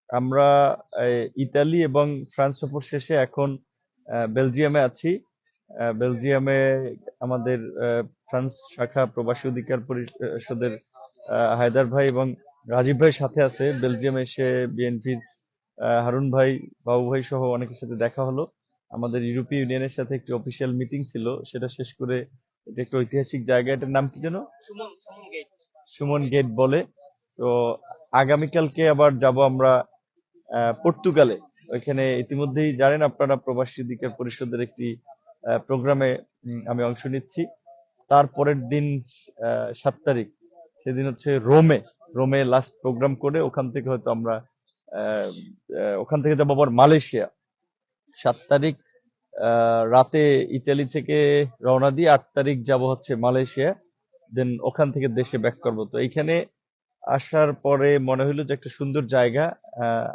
আমরা ইতালি এবং ফ্রান্স সফর শেষে এখন বেলজিয়ামে আছি। বেলজিয়ামে আমাদের ফ্রান্স শাখা প্রবাসী অধিকার পরিষদের হায়দার ভাই এবং রাজীব ভাই সাথে আছে। বেলজিয়ামে এসে বিএনপির হারুন ভাই, বাবু ভাই সহ অনেকের সাথে দেখা হলো। আমাদের ইউরোপীয় ইউনিয়নের সাথে একটি অফিসিয়াল মিটিং ছিল, সেটা শেষ করে এটা একটা ঐতিহাসিক জায়গা। এটার নাম কি যেন? সুমন গেট বলে। তো আগামীকালকে আবার যাব আমরা পর্তুগালে। ওইখানে ইতিমধ্যেই জানেন আপনারা, প্রবাসী অধিকার পরিষদের একটি প্রোগ্রামে আমি অংশ নিচ্ছি। তারপরের দিন 7 তারিখ, সেদিন হচ্ছে রোমে। রোমে লাস্ট প্রোগ্রাম করে ওখান থেকে হয়তো আমরা আহ, ওখান থেকে যাবো আবার মালয়েশিয়া। 7 তারিখ রাতে ইতালি থেকে রওনা দিয়ে 8 তারিখ যাব হচ্ছে মালয়েশিয়া। দেন ওখান থেকে দেশে ব্যাক করবো। তো এইখানে আসার পরে মনে হইলো যে একটা সুন্দর জায়গা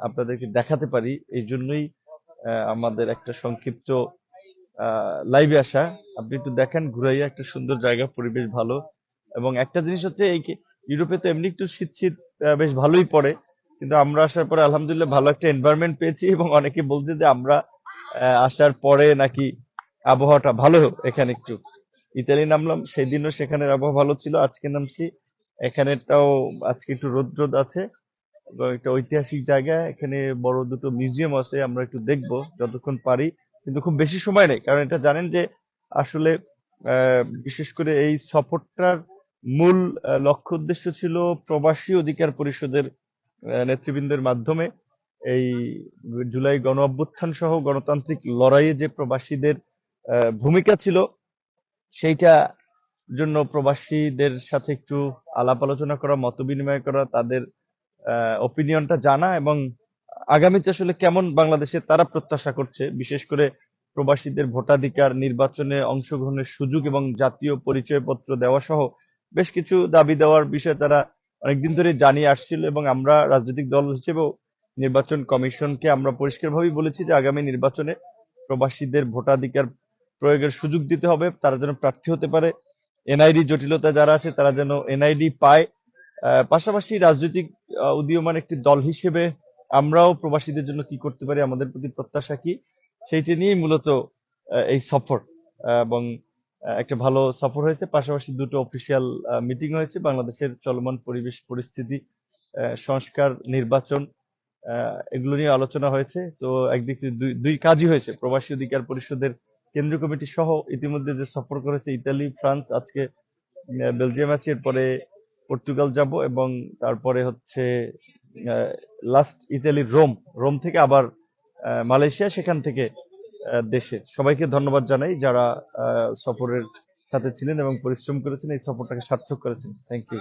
আপনাদেরকে দেখাতে পারি, এই জন্যই আমাদের একটা সংক্ষিপ্ত লাইভে আসা। আপনি একটু দেখেন ঘুরাইয়া, একটা সুন্দর জায়গা, পরিবেশ ভালো। এবং একটা জিনিস হচ্ছে ইউরোপে তো এমনি একটু শীত শীত বেশ ভালোই পড়ে, কিন্তু আমরা আসার পরে আলহামদুলিল্লাহ ভালো একটা এনভায়রনমেন্ট পেয়েছি। এবং অনেকে বলছে যে আমরা আসার পরে নাকি আবহাওয়াটা ভালো এখানে একটু। ইতালি নামলাম সেদিনও সেখানের আবহাওয়া ভালো ছিল, আজকে নামছি এখানেরটাও আজকে একটু রোদ রোদ আছে। এবং একটা ঐতিহাসিক জায়গা, এখানে বড় দুটো মিউজিয়াম আছে, আমরা একটু দেখবো যতক্ষণ পারি। কিন্তু খুব বেশি সময় নেই, কারণ এটা জানেন যে আসলে বিশেষ করে এই সফরটার মূল লক্ষ্য উদ্দেশ্য ছিল প্রবাসী অধিকার পরিষদের নেতৃবৃন্দের মাধ্যমে এই জুলাই গণ অভ্যুত্থান সহ গণতান্ত্রিক লড়াইয়ে যে প্রবাসীদের ভূমিকা ছিল, সেইটা জন্য প্রবাসীদের সাথে একটু আলাপ আলোচনা করা, মত বিনিময় করা, তাদের অপিনিয়নটা জানা, এবং আগামীতে আসলে কেমন বাংলাদেশে তারা প্রত্যাশা করছে, বিশেষ করে প্রবাসীদের ভোটাধিকার, নির্বাচনে অংশগ্রহণের সুযোগ এবং জাতীয় পরিচয়পত্র দেওয়া সহ বেশ কিছু দাবি দেওয়ার বিষয়ে তারা অনেকদিন ধরে জানিয়ে আসছিল। এবং আমরা রাজনৈতিক দল হিসেবেও নির্বাচন কমিশনকে আমরা পরিষ্কারভাবেই বলেছি যে আগামী নির্বাচনে প্রবাসীদের ভোটাধিকার প্রয়োগের সুযোগ দিতে হবে, তারা যেন প্রার্থী হতে পারে। এনআইডি জটিলতা যারা আছে তারা যেন এনআইডি পায়। পাশাপাশি রাজনৈতিক উদীয়মান একটি দল হিসেবে আমরাও প্রবাসীদের জন্য কি করতে পারি, আমাদের প্রতি প্রত্যাশা কি, সেইটা নিয়েই মূলত এই সফর। এবং একটা ভালো সফর হয়েছে, পাশাপাশি দুটো অফিসিয়াল মিটিং হয়েছে। বাংলাদেশের চলমান পরিবেশ পরিস্থিতি, সংস্কার, নির্বাচন, এগুলো নিয়ে আলোচনা হয়েছে। তো একদিক থেকে দুই দুই কাজই হয়েছে। প্রবাসী অধিকার পরিষদের কেন্দ্রীয় কমিটি সহ ইতিমধ্যে যে সফর করেছে ইতালি, ফ্রান্স, আজকে বেলজিয়াম আছে, এরপরে পর্তুগাল যাব, এবং তারপরে হচ্ছে লাস্ট ইতালির রোম। রোম থেকে আবার মালয়েশিয়া, সেখান থেকে দেশে। সবাইকে ধন্যবাদ জানাই যারা সফরের সাথে ছিলেন এবং পরিশ্রম করেছেন, এই সফরটাকে সার্থক করেছেন। Thank you.